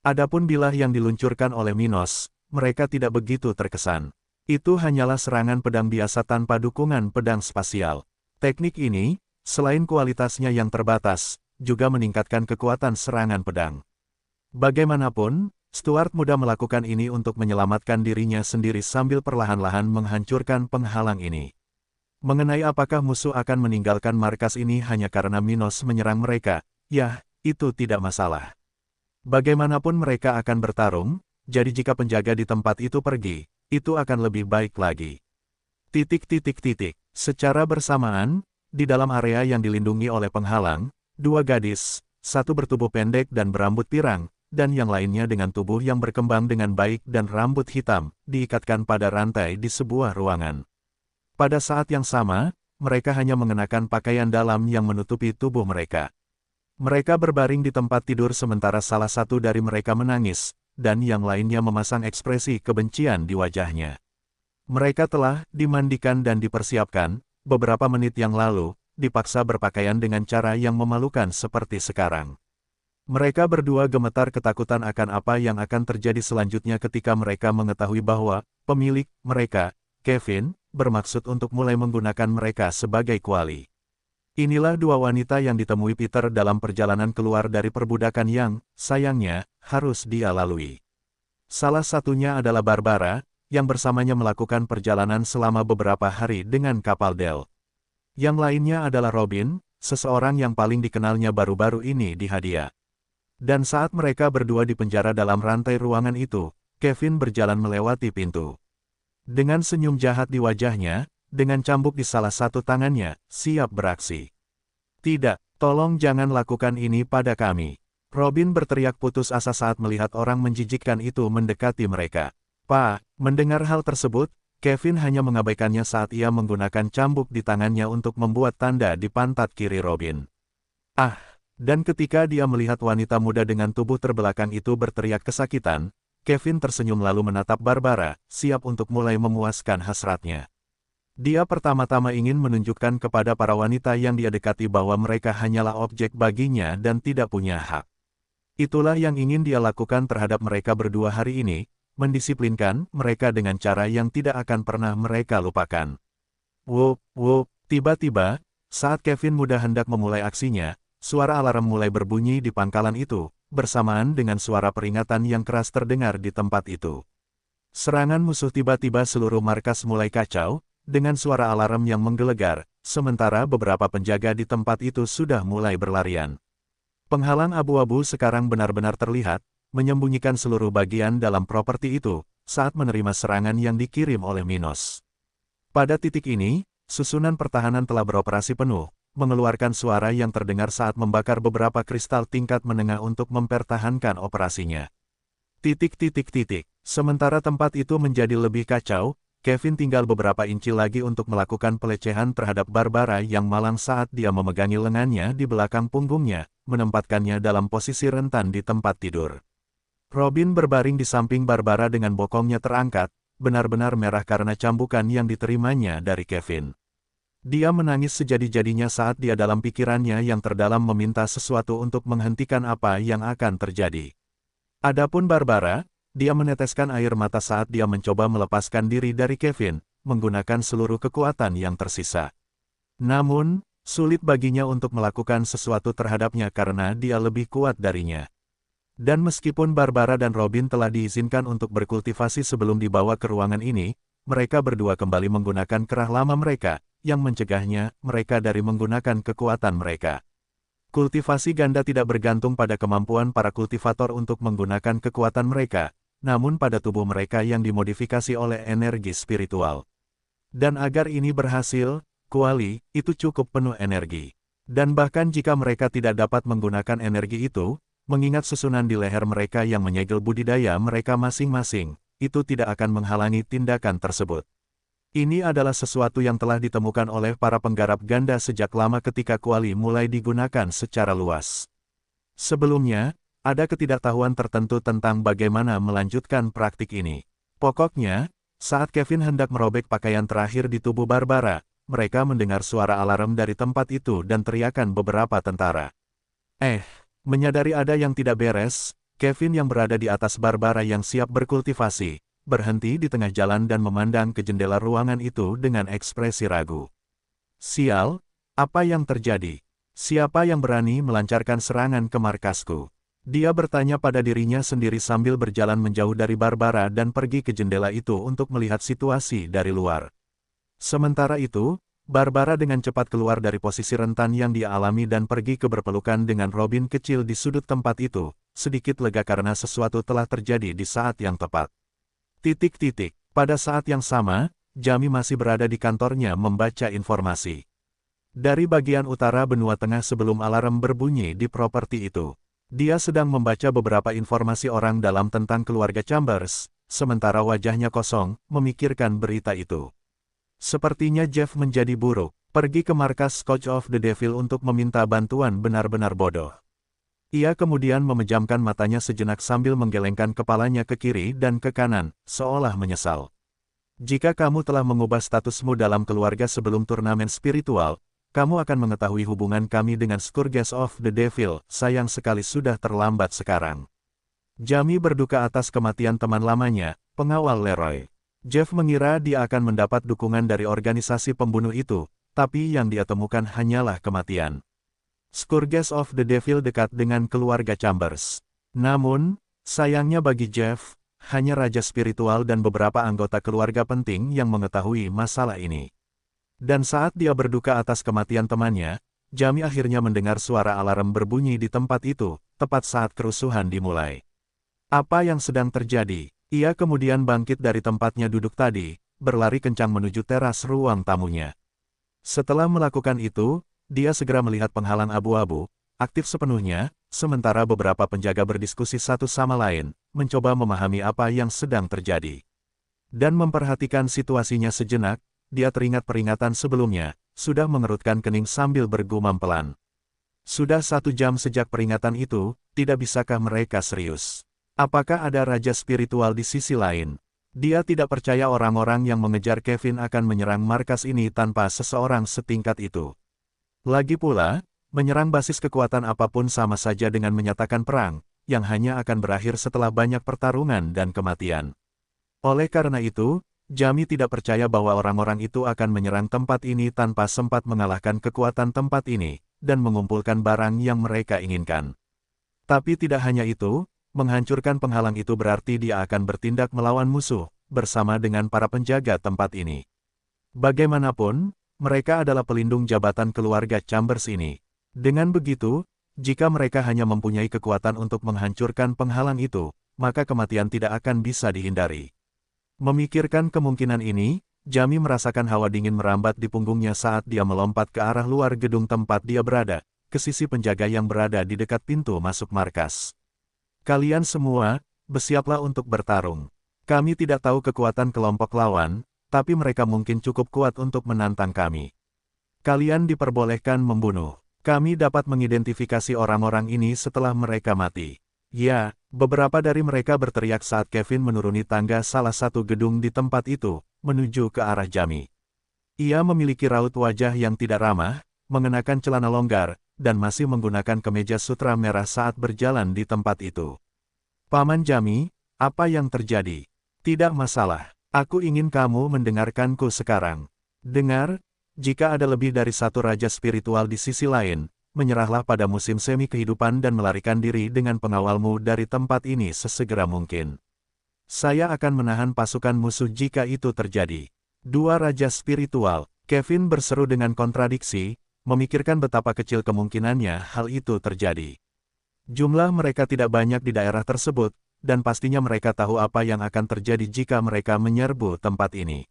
S1: Adapun bilah yang diluncurkan oleh Minos, mereka tidak begitu terkesan. Itu hanyalah serangan pedang biasa tanpa dukungan pedang spasial. Teknik ini, selain kualitasnya yang terbatas, juga meningkatkan kekuatan serangan pedang. Bagaimanapun, Stuart mudah melakukan ini untuk menyelamatkan dirinya sendiri sambil perlahan-lahan menghancurkan penghalang ini. Mengenai apakah musuh akan meninggalkan markas ini hanya karena Minos menyerang mereka, ya, itu tidak masalah. Bagaimanapun mereka akan bertarung, jadi jika penjaga di tempat itu pergi, itu akan lebih baik lagi. Secara bersamaan, di dalam area yang dilindungi oleh penghalang, dua gadis, satu bertubuh pendek dan berambut pirang, dan yang lainnya dengan tubuh yang berkembang dengan baik dan rambut hitam, diikatkan pada rantai di sebuah ruangan. Pada saat yang sama, mereka hanya mengenakan pakaian dalam yang menutupi tubuh mereka. Mereka berbaring di tempat tidur sementara salah satu dari mereka menangis, dan yang lainnya memasang ekspresi kebencian di wajahnya. Mereka telah dimandikan dan dipersiapkan, beberapa menit yang lalu, dipaksa berpakaian dengan cara yang memalukan seperti sekarang. Mereka berdua gemetar ketakutan akan apa yang akan terjadi selanjutnya ketika mereka mengetahui bahwa pemilik mereka, Kevin, bermaksud untuk mulai menggunakan mereka sebagai kuali. Inilah dua wanita yang ditemui Peter dalam perjalanan keluar dari perbudakan yang, sayangnya, harus dia lalui. Salah satunya adalah Barbara, yang bersamanya melakukan perjalanan selama beberapa hari dengan kapal Del. Yang lainnya adalah Robin, seseorang yang paling dikenalnya baru-baru ini di Hadia. Dan saat mereka berdua di penjara dalam rantai ruangan itu, Kevin berjalan melewati pintu. Dengan senyum jahat di wajahnya, dengan cambuk di salah satu tangannya, siap beraksi. Tidak, tolong jangan lakukan ini pada kami. Robin berteriak putus asa saat melihat orang menjijikkan itu mendekati mereka. Pak, mendengar hal tersebut, Kevin hanya mengabaikannya saat ia menggunakan cambuk di tangannya untuk membuat tanda di pantat kiri Robin. Ah, dan ketika dia melihat wanita muda dengan tubuh terbelakang itu berteriak kesakitan, Kevin tersenyum lalu menatap Barbara, siap untuk mulai memuaskan hasratnya. Dia pertama-tama ingin menunjukkan kepada para wanita yang dia dekati bahwa mereka hanyalah objek baginya dan tidak punya hak. Itulah yang ingin dia lakukan terhadap mereka berdua hari ini, mendisiplinkan mereka dengan cara yang tidak akan pernah mereka lupakan. Wup, tiba-tiba, saat Kevin muda hendak memulai aksinya, suara alarm mulai berbunyi di pangkalan itu, bersamaan dengan suara peringatan yang keras terdengar di tempat itu. Serangan musuh tiba-tiba seluruh markas mulai kacau, dengan suara alarm yang menggelegar, sementara beberapa penjaga di tempat itu sudah mulai berlarian. Penghalang abu-abu sekarang benar-benar terlihat, menyembunyikan seluruh bagian dalam properti itu, saat menerima serangan yang dikirim oleh Minos. Pada titik ini, susunan pertahanan telah beroperasi penuh, mengeluarkan suara yang terdengar saat membakar beberapa kristal tingkat menengah untuk mempertahankan operasinya. Sementara tempat itu menjadi lebih kacau, Kevin tinggal beberapa inci lagi untuk melakukan pelecehan terhadap Barbara yang malang saat dia memegangi lengannya di belakang punggungnya, menempatkannya dalam posisi rentan di tempat tidur. Robin berbaring di samping Barbara dengan bokongnya terangkat, benar-benar merah karena cambukan yang diterimanya dari Kevin. Dia menangis sejadi-jadinya saat dia dalam pikirannya yang terdalam meminta sesuatu untuk menghentikan apa yang akan terjadi. Adapun Barbara, dia meneteskan air mata saat dia mencoba melepaskan diri dari Kevin, menggunakan seluruh kekuatan yang tersisa. Namun, sulit baginya untuk melakukan sesuatu terhadapnya karena dia lebih kuat darinya. Dan meskipun Barbara dan Robin telah diizinkan untuk berkultivasi sebelum dibawa ke ruangan ini, mereka berdua kembali menggunakan kerah lama mereka, yang mencegahnya mereka dari menggunakan kekuatan mereka. Kultivasi ganda tidak bergantung pada kemampuan para kultivator untuk menggunakan kekuatan mereka, namun pada tubuh mereka yang dimodifikasi oleh energi spiritual. Dan agar ini berhasil, kuali itu cukup penuh energi. Dan bahkan jika mereka tidak dapat menggunakan energi itu, mengingat susunan di leher mereka yang menyegel budidaya mereka masing-masing, itu tidak akan menghalangi tindakan tersebut. Ini adalah sesuatu yang telah ditemukan oleh para penggarap ganda sejak lama ketika kuali mulai digunakan secara luas. Sebelumnya, ada ketidaktahuan tertentu tentang bagaimana melanjutkan praktik ini. Pokoknya, saat Kevin hendak merobek pakaian terakhir di tubuh Barbara, mereka mendengar suara alarm dari tempat itu dan teriakan beberapa tentara. Menyadari ada yang tidak beres, Kevin yang berada di atas Barbara yang siap berkultivasi, berhenti di tengah jalan dan memandang ke jendela ruangan itu dengan ekspresi ragu. Sial, apa yang terjadi? Siapa yang berani melancarkan serangan ke markasku? Dia bertanya pada dirinya sendiri sambil berjalan menjauh dari Barbara dan pergi ke jendela itu untuk melihat situasi dari luar. Sementara itu, Barbara dengan cepat keluar dari posisi rentan yang dia alami dan pergi ke berpelukan dengan Robin kecil di sudut tempat itu, sedikit lega karena sesuatu telah terjadi di saat yang tepat. Pada saat yang sama, Jamie masih berada di kantornya membaca informasi. Dari bagian utara benua tengah sebelum alarm berbunyi di properti itu. Dia sedang membaca beberapa informasi orang dalam tentang keluarga Chambers, sementara wajahnya kosong, memikirkan berita itu. Sepertinya Jeff menjadi buruk, pergi ke markas Coach of the Devil untuk meminta bantuan benar-benar bodoh. Ia kemudian memejamkan matanya sejenak sambil menggelengkan kepalanya ke kiri dan ke kanan, seolah menyesal. Jika kamu telah mengubah statusmu dalam keluarga sebelum turnamen spiritual, kamu akan mengetahui hubungan kami dengan Scourge of the Devil, sayang sekali sudah terlambat sekarang. Jamie berduka atas kematian teman lamanya, pengawal Leroy. Jeff mengira dia akan mendapat dukungan dari organisasi pembunuh itu, tapi yang dia temukan hanyalah kematian. Scourge of the Devil dekat dengan keluarga Chambers. Namun, sayangnya bagi Jeff, hanya raja spiritual dan beberapa anggota keluarga penting yang mengetahui masalah ini. Dan saat dia berduka atas kematian temannya, Jamie akhirnya mendengar suara alarm berbunyi di tempat itu, tepat saat kerusuhan dimulai. Apa yang sedang terjadi? Ia kemudian bangkit dari tempatnya duduk tadi, berlari kencang menuju teras ruang tamunya. Setelah melakukan itu, dia segera melihat penghalang abu-abu, aktif sepenuhnya, sementara beberapa penjaga berdiskusi satu sama lain, mencoba memahami apa yang sedang terjadi. Dan memperhatikan situasinya sejenak, dia teringat peringatan sebelumnya, sudah mengerutkan kening sambil bergumam pelan. Sudah 1 jam sejak peringatan itu, tidak bisakah mereka serius? Apakah ada raja spiritual di sisi lain? Dia tidak percaya orang-orang yang mengejar Kevin akan menyerang markas ini tanpa seseorang setingkat itu. Lagi pula, menyerang basis kekuatan apapun sama saja dengan menyatakan perang, yang hanya akan berakhir setelah banyak pertarungan dan kematian. Oleh karena itu, Jamie tidak percaya bahwa orang-orang itu akan menyerang tempat ini tanpa sempat mengalahkan kekuatan tempat ini, dan mengumpulkan barang yang mereka inginkan. Tapi tidak hanya itu, menghancurkan penghalang itu berarti dia akan bertindak melawan musuh, bersama dengan para penjaga tempat ini. Bagaimanapun, mereka adalah pelindung jabatan keluarga Chambers ini. Dengan begitu, jika mereka hanya mempunyai kekuatan untuk menghancurkan penghalang itu, maka kematian tidak akan bisa dihindari. Memikirkan kemungkinan ini, Jamie merasakan hawa dingin merambat di punggungnya saat dia melompat ke arah luar gedung tempat dia berada, ke sisi penjaga yang berada di dekat pintu masuk markas. Kalian semua, bersiaplah untuk bertarung. Kami tidak tahu kekuatan kelompok lawan, tapi mereka mungkin cukup kuat untuk menantang kami. Kalian diperbolehkan membunuh. Kami dapat mengidentifikasi orang-orang ini setelah mereka mati. Ya, beberapa dari mereka berteriak saat Kevin menuruni tangga salah satu gedung di tempat itu, menuju ke arah Jamie. Ia memiliki raut wajah yang tidak ramah, mengenakan celana longgar, dan masih menggunakan kemeja sutra merah saat berjalan di tempat itu. Paman Jamie, apa yang terjadi? Tidak masalah, aku ingin kamu mendengarkanku sekarang. Dengar, jika ada lebih dari satu raja spiritual di sisi lain, menyerahlah pada musim semi kehidupan dan melarikan diri dengan pengawalmu dari tempat ini sesegera mungkin. Saya akan menahan pasukan musuh jika itu terjadi. 2 raja spiritual, Kevin berseru dengan kontradiksi, memikirkan betapa kecil kemungkinannya hal itu terjadi. Jumlah mereka tidak banyak di daerah tersebut, dan pastinya mereka tahu apa yang akan terjadi jika mereka menyerbu tempat ini.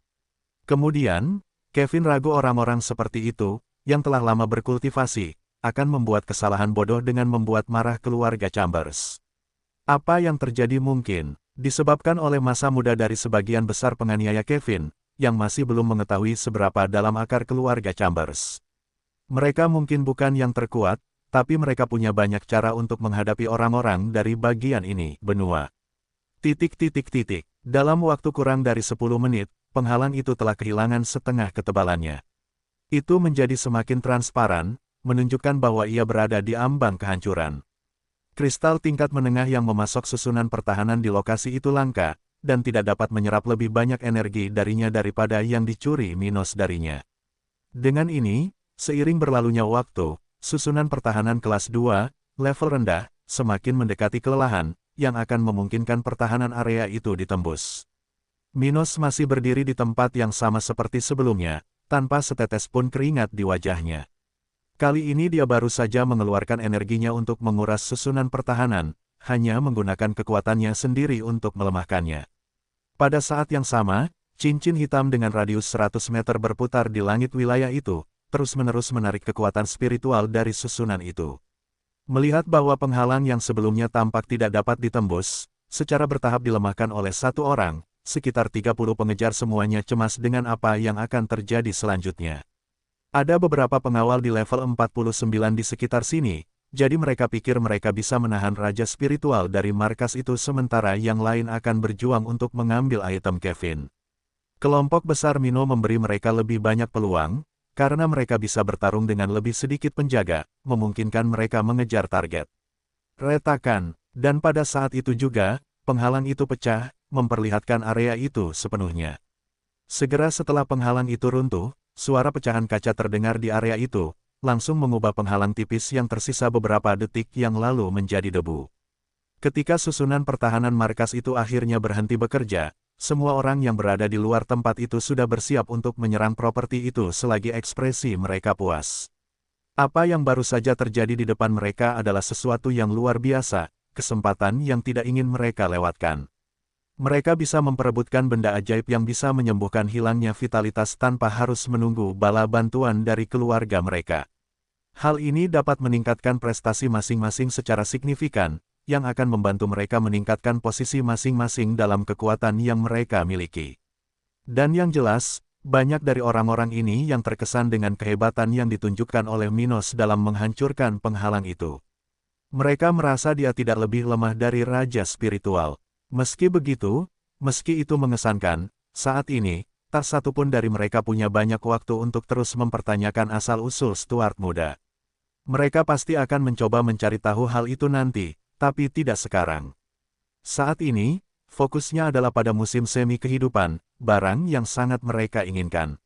S1: Kemudian, Kevin ragu orang-orang seperti itu, yang telah lama berkultivasi, akan membuat kesalahan bodoh dengan membuat marah keluarga Chambers. Apa yang terjadi mungkin disebabkan oleh masa muda dari sebagian besar penganiaya Kevin, yang masih belum mengetahui seberapa dalam akar keluarga Chambers. Mereka mungkin bukan yang terkuat, tapi mereka punya banyak cara untuk menghadapi orang-orang dari bagian ini, benua. Dalam waktu kurang dari 10 menit, penghalang itu telah kehilangan setengah ketebalannya. Itu menjadi semakin transparan, menunjukkan bahwa ia berada di ambang kehancuran. Kristal tingkat menengah yang memasok susunan pertahanan di lokasi itu langka, dan tidak dapat menyerap lebih banyak energi darinya daripada yang dicuri Minos darinya. Dengan ini, seiring berlalunya waktu, susunan pertahanan kelas 2, level rendah, semakin mendekati kelelahan, yang akan memungkinkan pertahanan area itu ditembus. Minos masih berdiri di tempat yang sama seperti sebelumnya, tanpa setetes pun keringat di wajahnya. Kali ini dia baru saja mengeluarkan energinya untuk menguras susunan pertahanan, hanya menggunakan kekuatannya sendiri untuk melemahkannya. Pada saat yang sama, cincin hitam dengan radius 100 meter berputar di langit wilayah itu, terus-menerus menarik kekuatan spiritual dari susunan itu. Melihat bahwa penghalang yang sebelumnya tampak tidak dapat ditembus, secara bertahap dilemahkan oleh satu orang, sekitar 30 pengejar semuanya cemas dengan apa yang akan terjadi selanjutnya. Ada beberapa pengawal di level 49 di sekitar sini, jadi mereka pikir mereka bisa menahan raja spiritual dari markas itu sementara yang lain akan berjuang untuk mengambil item Kevin. Kelompok besar Mino memberi mereka lebih banyak peluang, karena mereka bisa bertarung dengan lebih sedikit penjaga, memungkinkan mereka mengejar target. Retakan, dan pada saat itu juga, penghalang itu pecah, memperlihatkan area itu sepenuhnya. Segera setelah penghalang itu runtuh, suara pecahan kaca terdengar di area itu, langsung mengubah penghalang tipis yang tersisa beberapa detik yang lalu menjadi debu. Ketika susunan pertahanan markas itu akhirnya berhenti bekerja, semua orang yang berada di luar tempat itu sudah bersiap untuk menyerang properti itu selagi ekspresi mereka puas. Apa yang baru saja terjadi di depan mereka adalah sesuatu yang luar biasa, kesempatan yang tidak ingin mereka lewatkan. Mereka bisa memperebutkan benda ajaib yang bisa menyembuhkan hilangnya vitalitas tanpa harus menunggu bala bantuan dari keluarga mereka. Hal ini dapat meningkatkan prestasi masing-masing secara signifikan, yang akan membantu mereka meningkatkan posisi masing-masing dalam kekuatan yang mereka miliki. Dan yang jelas, banyak dari orang-orang ini yang terkesan dengan kehebatan yang ditunjukkan oleh Minos dalam menghancurkan penghalang itu. Mereka merasa dia tidak lebih lemah dari raja spiritual. Meski begitu, meski itu mengesankan, saat ini, tak satu pun dari mereka punya banyak waktu untuk terus mempertanyakan asal-usul Stuart muda. Mereka pasti akan mencoba mencari tahu hal itu nanti, tapi tidak sekarang. Saat ini, fokusnya adalah pada musim semi kehidupan, barang yang sangat mereka inginkan.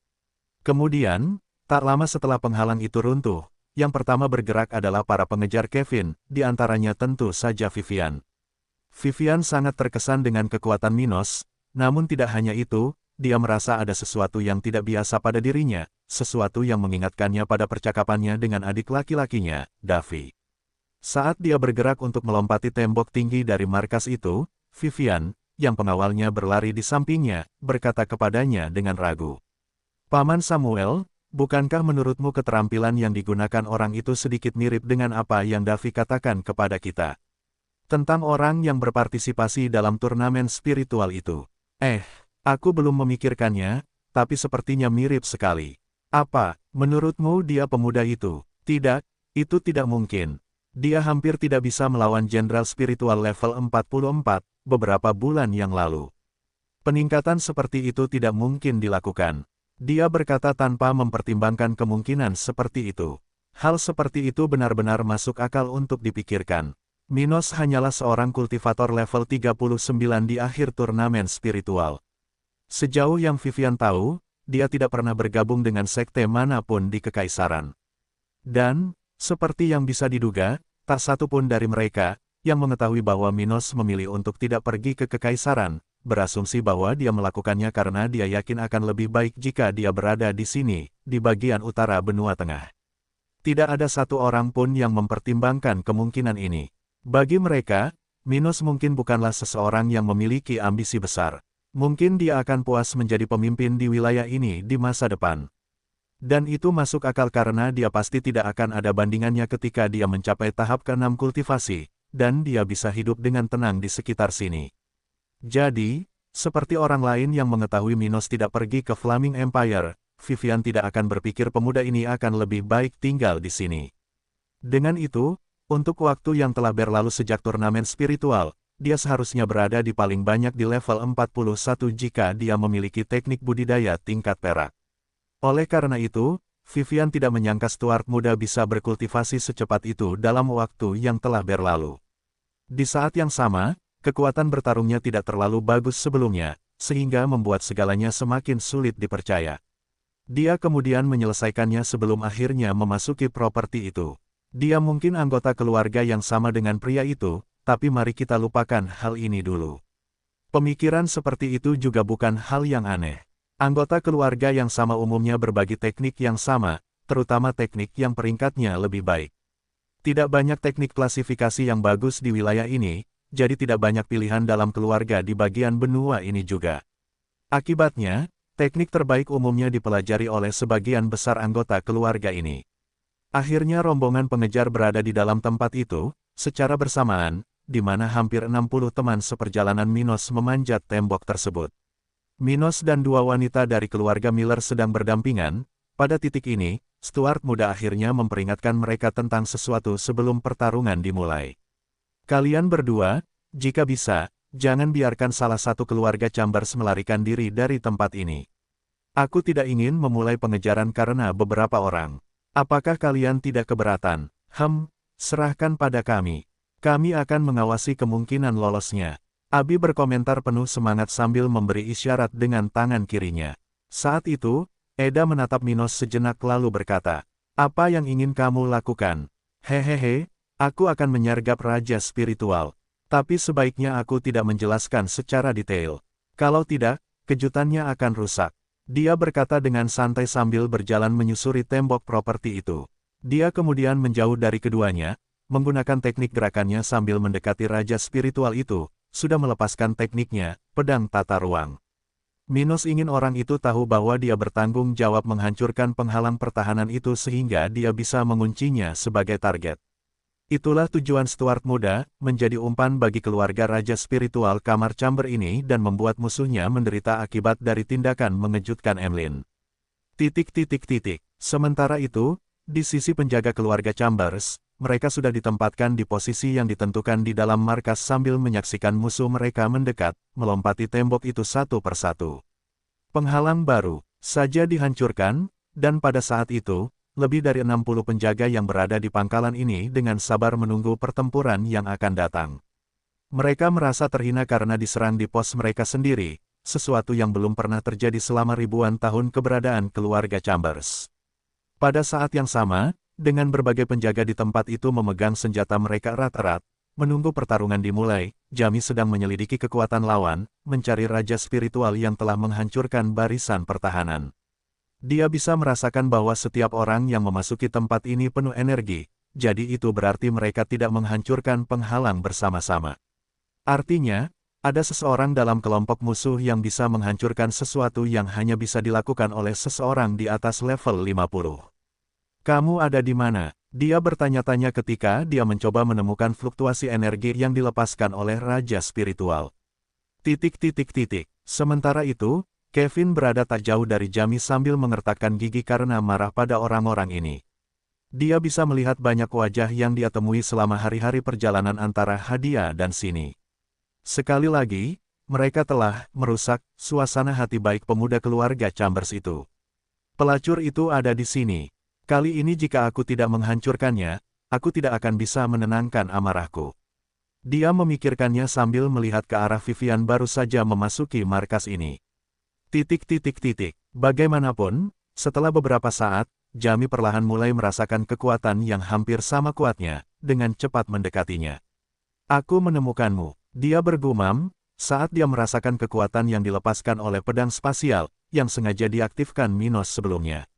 S1: Kemudian, tak lama setelah penghalang itu runtuh, yang pertama bergerak adalah para pengejar Kevin, di antaranya tentu saja Vivian. Vivian sangat terkesan dengan kekuatan Minos, namun tidak hanya itu, dia merasa ada sesuatu yang tidak biasa pada dirinya, sesuatu yang mengingatkannya pada percakapannya dengan adik laki-lakinya, Davy. Saat dia bergerak untuk melompati tembok tinggi dari markas itu, Vivian, yang pengawalnya berlari di sampingnya, berkata kepadanya dengan ragu. "Paman Samuel, bukankah menurutmu keterampilan yang digunakan orang itu sedikit mirip dengan apa yang Davy katakan kepada kita? Tentang orang yang berpartisipasi dalam turnamen spiritual itu. Aku belum memikirkannya, tapi sepertinya mirip sekali. Apa, menurutmu dia pemuda itu?" "Tidak, itu tidak mungkin. Dia hampir tidak bisa melawan jenderal spiritual level 44, beberapa bulan yang lalu. Peningkatan seperti itu tidak mungkin dilakukan." Dia berkata tanpa mempertimbangkan kemungkinan seperti itu. Hal seperti itu benar-benar masuk akal untuk dipikirkan. Minos hanyalah seorang kultivator level 39 di akhir turnamen spiritual. Sejauh yang Vivian tahu, dia tidak pernah bergabung dengan sekte manapun di Kekaisaran. Dan, seperti yang bisa diduga, tak satu pun dari mereka, yang mengetahui bahwa Minos memilih untuk tidak pergi ke Kekaisaran, berasumsi bahwa dia melakukannya karena dia yakin akan lebih baik jika dia berada di sini, di bagian utara benua tengah. Tidak ada satu orang pun yang mempertimbangkan kemungkinan ini. Bagi mereka, Minos mungkin bukanlah seseorang yang memiliki ambisi besar. Mungkin dia akan puas menjadi pemimpin di wilayah ini di masa depan. Dan itu masuk akal karena dia pasti tidak akan ada bandingannya ketika dia mencapai tahap ke-6 kultivasi, dan dia bisa hidup dengan tenang di sekitar sini. Jadi, seperti orang lain yang mengetahui Minos tidak pergi ke Flaming Empire, Vivian tidak akan berpikir pemuda ini akan lebih baik tinggal di sini. Dengan itu, untuk waktu yang telah berlalu sejak turnamen spiritual, dia seharusnya berada di paling banyak di level 41 jika dia memiliki teknik budidaya tingkat perak. Oleh karena itu, Vivian tidak menyangka Stuart muda bisa berkultivasi secepat itu dalam waktu yang telah berlalu. Di saat yang sama, kekuatan bertarungnya tidak terlalu bagus sebelumnya, sehingga membuat segalanya semakin sulit dipercaya. Dia kemudian menyelesaikannya sebelum akhirnya memasuki properti itu. Dia mungkin anggota keluarga yang sama dengan pria itu, tapi mari kita lupakan hal ini dulu. Pemikiran seperti itu juga bukan hal yang aneh. Anggota keluarga yang sama umumnya berbagi teknik yang sama, terutama teknik yang peringkatnya lebih baik. Tidak banyak teknik klasifikasi yang bagus di wilayah ini, jadi tidak banyak pilihan dalam keluarga di bagian benua ini juga. Akibatnya, teknik terbaik umumnya dipelajari oleh sebagian besar anggota keluarga ini. Akhirnya rombongan pengejar berada di dalam tempat itu, secara bersamaan, di mana hampir 60 teman seperjalanan Minos memanjat tembok tersebut. Minos dan dua wanita dari keluarga Miller sedang berdampingan. Pada titik ini, Stuart muda akhirnya memperingatkan mereka tentang sesuatu sebelum pertarungan dimulai. Kalian berdua, jika bisa, jangan biarkan salah satu keluarga Chambers melarikan diri dari tempat ini. Aku tidak ingin memulai pengejaran karena beberapa orang. Apakah kalian tidak keberatan? Serahkan pada kami. Kami akan mengawasi kemungkinan lolosnya. Abi berkomentar penuh semangat sambil memberi isyarat dengan tangan kirinya. Saat itu, Eda menatap Minos sejenak lalu berkata, "Apa yang ingin kamu lakukan?" "Hehehe, aku akan menyergap Raja Spiritual. Tapi sebaiknya aku tidak menjelaskan secara detail. Kalau tidak, kejutannya akan rusak." Dia berkata dengan santai sambil berjalan menyusuri tembok properti itu. Dia kemudian menjauh dari keduanya, menggunakan teknik gerakannya sambil mendekati Raja Spiritual itu. Sudah melepaskan tekniknya, pedang tata ruang. Minos ingin orang itu tahu bahwa dia bertanggung jawab menghancurkan penghalang pertahanan itu sehingga dia bisa menguncinya sebagai target. Itulah tujuan Stuart muda, menjadi umpan bagi keluarga Raja Spiritual Kamar Chamber ini dan membuat musuhnya menderita akibat dari tindakan mengejutkan Emlyn. Sementara itu, di sisi penjaga keluarga Chambers, mereka sudah ditempatkan di posisi yang ditentukan di dalam markas sambil menyaksikan musuh mereka mendekat, melompati tembok itu satu persatu. Penghalang baru saja dihancurkan, dan pada saat itu, lebih dari 60 penjaga yang berada di pangkalan ini dengan sabar menunggu pertempuran yang akan datang. Mereka merasa terhina karena diserang di pos mereka sendiri, sesuatu yang belum pernah terjadi selama ribuan tahun keberadaan keluarga Chambers. Pada saat yang sama, dengan berbagai penjaga di tempat itu memegang senjata mereka erat-erat, menunggu pertarungan dimulai, Jami sedang menyelidiki kekuatan lawan, mencari Raja Spiritual yang telah menghancurkan barisan pertahanan. Dia bisa merasakan bahwa setiap orang yang memasuki tempat ini penuh energi, jadi itu berarti mereka tidak menghancurkan penghalang bersama-sama. Artinya, ada seseorang dalam kelompok musuh yang bisa menghancurkan sesuatu yang hanya bisa dilakukan oleh seseorang di atas level 50. "Kamu ada di mana?" Dia bertanya-tanya ketika dia mencoba menemukan fluktuasi energi yang dilepaskan oleh Raja Spiritual. Sementara itu, Kevin berada tak jauh dari Jami sambil mengertakkan gigi karena marah pada orang-orang ini. Dia bisa melihat banyak wajah yang dia temui selama hari-hari perjalanan antara Hadia dan sini. Sekali lagi, mereka telah merusak suasana hati baik pemuda keluarga Chambers itu. Pelacur itu ada di sini. Kali ini jika aku tidak menghancurkannya, aku tidak akan bisa menenangkan amarahku. Dia memikirkannya sambil melihat ke arah Vivian baru saja memasuki markas ini. Bagaimanapun, setelah beberapa saat, Jami perlahan mulai merasakan kekuatan yang hampir sama kuatnya, dengan cepat mendekatinya. "Aku menemukanmu," dia bergumam, saat dia merasakan kekuatan yang dilepaskan oleh pedang spasial, yang sengaja diaktifkan Minos sebelumnya.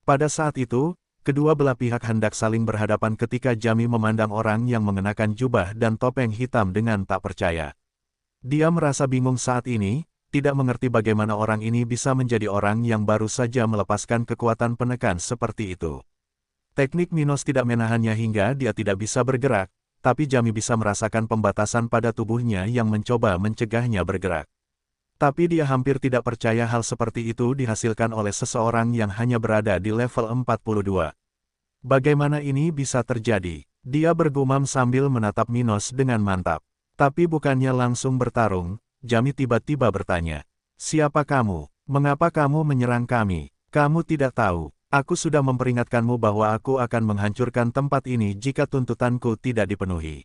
S1: Pada saat itu, kedua belah pihak hendak saling berhadapan ketika Jami memandang orang yang mengenakan jubah dan topeng hitam dengan tak percaya. Dia merasa bingung saat ini, tidak mengerti bagaimana orang ini bisa menjadi orang yang baru saja melepaskan kekuatan penekan seperti itu. Teknik Minos tidak menahannya hingga dia tidak bisa bergerak, tapi Jami bisa merasakan pembatasan pada tubuhnya yang mencoba mencegahnya bergerak. Tapi dia hampir tidak percaya hal seperti itu dihasilkan oleh seseorang yang hanya berada di level 42. Bagaimana ini bisa terjadi? Dia bergumam sambil menatap Minos dengan mantap. Tapi bukannya langsung bertarung, Jami tiba-tiba bertanya. Siapa kamu? Mengapa kamu menyerang kami? Kamu tidak tahu. Aku sudah memperingatkanmu bahwa aku akan menghancurkan tempat ini jika tuntutanku tidak dipenuhi.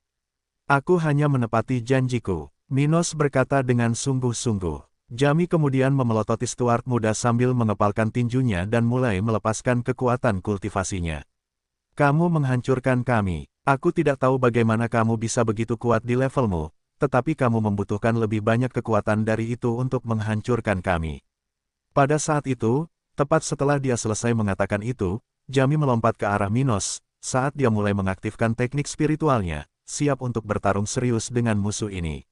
S1: Aku hanya menepati janjiku, Minos berkata dengan sungguh-sungguh. Jami kemudian memelototi Stuart muda sambil mengepalkan tinjunya dan mulai melepaskan kekuatan kultivasinya. Kamu menghancurkan kami. Aku tidak tahu bagaimana kamu bisa begitu kuat di levelmu, tetapi kamu membutuhkan lebih banyak kekuatan dari itu untuk menghancurkan kami. Pada saat itu, tepat setelah dia selesai mengatakan itu, Jami melompat ke arah Minos, saat dia mulai mengaktifkan teknik spiritualnya, siap untuk bertarung serius dengan musuh ini.